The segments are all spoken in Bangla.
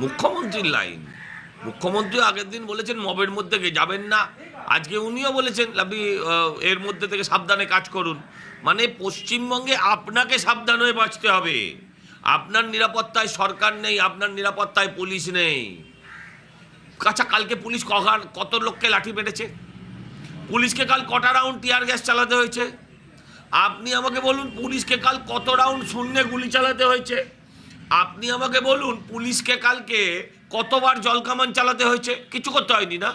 মুখ্যমন্ত্রীর লাইন। মুখ্যমন্ত্রী আগের দিন বলেছেন মবের মধ্যে যাবেন না, আজকে উনিও বলেছেন আপনি এর মধ্যে থেকে সাবধানে কাজ করুন। মানে পশ্চিমবঙ্গে আপনাকে সাবধান হয়ে বাঁচতে হবে। আপনার নিরাপত্তায় সরকার নেই, আপনার নিরাপত্তায় পুলিশ নেই। আচ্ছা, কালকে পুলিশ কত লোককে লাঠি মেরেছে? পুলিশকে কাল কটা রাউন্ড টিয়ার গ্যাস চালাতে হয়েছে? আপনি আমাকে বলুন পুলিশকে কাল কত রাউন্ড শূন্যে গুলি চালাতে হয়েছে? আপনি আমাকে বলুন পুলিশকে কালকে কতবার জল কামান চালাতে হয়েছে? কিছু করতে হয়নি না,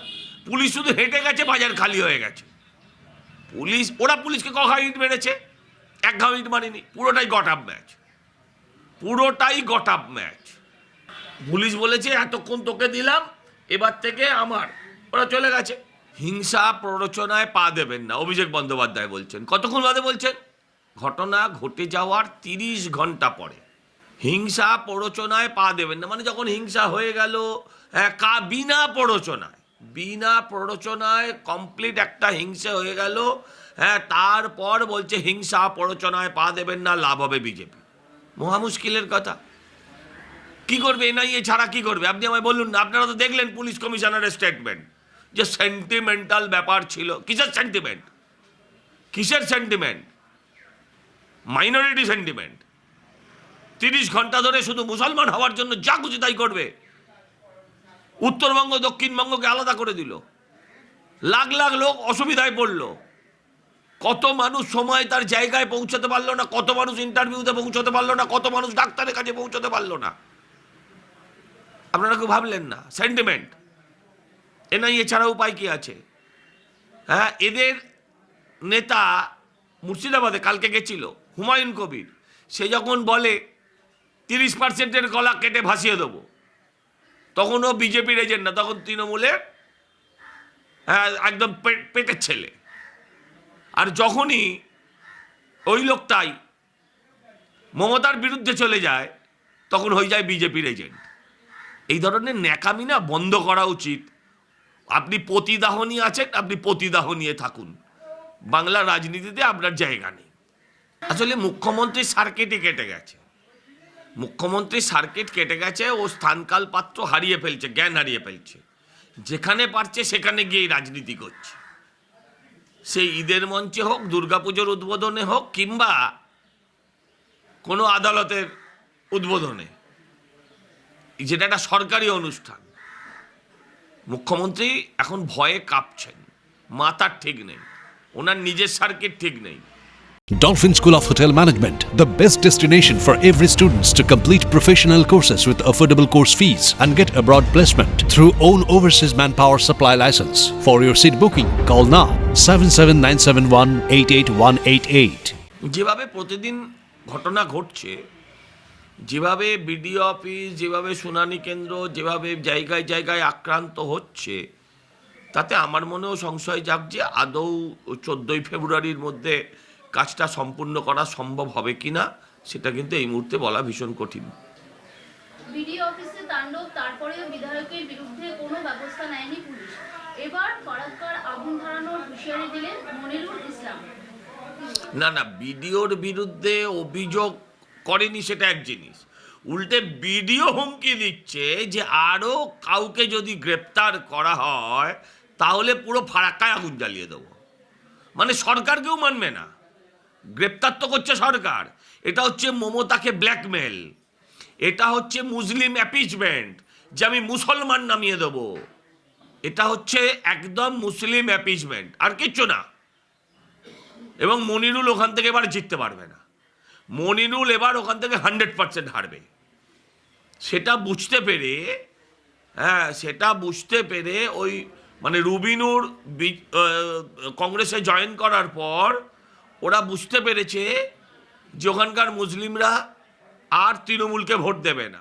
পুলিশ শুধু হেঁটে গেছে, বাজার খালি হয়ে গেছে। ওরা পুলিশকে কখা ইট মেরেছে? এক ঘাও ইট মারেনি। পুরোটাই গট আপ ম্যাচ, পুরোটাই গট আপ ম্যাচ। পুলিশ বলেছে এতক্ষণ তোকে দিলাম, এবার থেকে আমার। ওরা চলে গেছে। হিংসা প্ররোচনায় পা দেবেন না, অভিষেক বন্দ্যোপাধ্যায় বলছেন। কতক্ষণ বাদে বলছেন? ঘটনা ঘটে যাওয়ার 30 ঘন্টা পরে। হিংসা প্ররোচনায় পা দেবেন না মানে যখন হিংসা হয়ে গেল, বিনা প্ররোচনায় কমপ্লিট একটা হিংসা হয়ে গেল, তারপর বলছে হিংসা প্ররোচনায় পা দেবেন না, লাভ হবে বিজেপি। মহা মুশকিলের কথা। কি করবে এনআইএ ছাড়া? কি করবে আপনি আমায় বলুন না। আপনারা তো দেখলেন পুলিশ কমিশনারের স্টেটমেন্ট, যে সেন্টিমেন্টাল ব্যাপার ছিল। কিসের সেন্টিমেন্ট? কিসের সেন্টিমেন্ট? Minority sentiment. 30 ঘন্টা ধরে শুধু মুসলমান হওয়ার জন্য যা খুশি তাই করবে। উত্তরবঙ্গ দক্ষিণবঙ্গকে আলাদা করে দিল, লাখ লাখ লোক অসুবিধায় পড়ল। কত মানুষ সময় তার জায়গায় পৌঁছাতে পারলো না, কত মানুষ ইন্টারভিউতে পৌঁছাতে পারলো না, কত মানুষ ডাক্তারের কাছে পৌঁছাতে পারলো না। আপনারা কেউ ভাবলেন না? সেন্টিমেন্ট। এনআইএ ছাড়া উপায় কি আছে? এদের নেতা মুর্শিদাবাদে কালকে গেছিল, হুমায়ুন কবির। সে যখন বলে 30%-এর গলা কেটে ভাসিয়ে দেবো, তখন ও বিজেপির এজেন্ট না, তখন তৃণমূলের একদম পেটের ছেলে। আর যখনই ওই লোকটাই মমতার বিরুদ্ধে চলে যায়, তখন হয়ে যায় বিজেপির এজেন্ট। এই ধরনের ন্যাকামি না বন্ধ করা উচিত। আপনি পতিদাহ নিয়ে আছেন, আপনি পতিদাহ নিয়ে থাকুন। বাংলা রাজনীতিতে আপনার জায়গা নেই। আসলে মুখ্যমন্ত্রীর সার্কিটই কেটে গেছে। মুখ্যমন্ত্রীর সার্কিট কেটে গেছে। ও স্থানকাল পাত্র হারিয়ে ফেলছে, জ্ঞান হারিয়ে ফেলছে। যেখানে পারছে সেখানে গিয়ে রাজনীতি করছে। সেই ঈদের মঞ্চে হোক, দুর্গাপুজোর উদ্বোধনে হোক, কিংবা কোনো আদালতের উদ্বোধনে, যেটা একটা সরকারি অনুষ্ঠান। মুখ্যমন্ত্রী এখন ভয়ে কাঁপছেন, মাথার ঠিক নেই, ওনার নিজের সার্কিট ঠিক নেই। Dolphin School of Hotel Management, the best destination for every student to complete professional courses with affordable course fees and get abroad placement through own overseas manpower supply license. For your seat booking, call now 7797188188. যেভাবে প্রতিদিন ঘটনা ঘটছে, যেভাবে বিডিও অফিস, যেভাবে শুনানি কেন্দ্র, যেভাবে জায়গায় জায়গায় আক্রান্ত হচ্ছে, তাতে আমার মনেও সংশয় জাগছে আদৌ 14ই ফেব্রুয়ারির মধ্যে কাজটা সম্পূর্ণ করা সম্ভব হবে কিনা, সেটা কিন্তু এই মুহূর্তে বলা ভীষণ কঠিন। বিডিও অফিসে তাণ্ডব, তারপরেও বিধায়কের বিরুদ্ধে কোনো ব্যবস্থা নেয়নি পুলিশ। এবার করাতকর আগুন ধরানোর হুঁশিয়ারি দিলেন মনিরুল ইসলাম। না, বিডিওর বিরুদ্ধে অভিযোগ করেনি সেটা এক জিনিস, উল্টে বিডিও হুমকি দিচ্ছে যে আরও কাউকে যদি গ্রেপ্তার করা হয় তাহলে পুরো ফারাক্কায় আগুন জ্বালিয়ে দেবো। মানে সরকারকেও মানবে না। গ্রেপ্তার তো করছে সরকার, এটা হচ্ছে মমতাকে ব্ল্যাকমেল, এটা হচ্ছে মুসলিম অ্যাপিচমেন্ট, যে আমি মুসলমান নামিয়ে দেব। এটা হচ্ছে একদম মুসলিম অ্যাপিচমেন্ট, আর কিচ্ছু না। এবং মনিরুল ওখান থেকে এবার জিততে পারবে না। মনিরুল এবার ওখান থেকে 100% হারবে। সেটা বুঝতে পেরে ওই মানে রুবিনুর কংগ্রেসে জয়েন করার পর ওরা বুঝতে পেরেছে যে ওখানকার মুসলিমরা আর তৃণমূলকে ভোট দেবে না।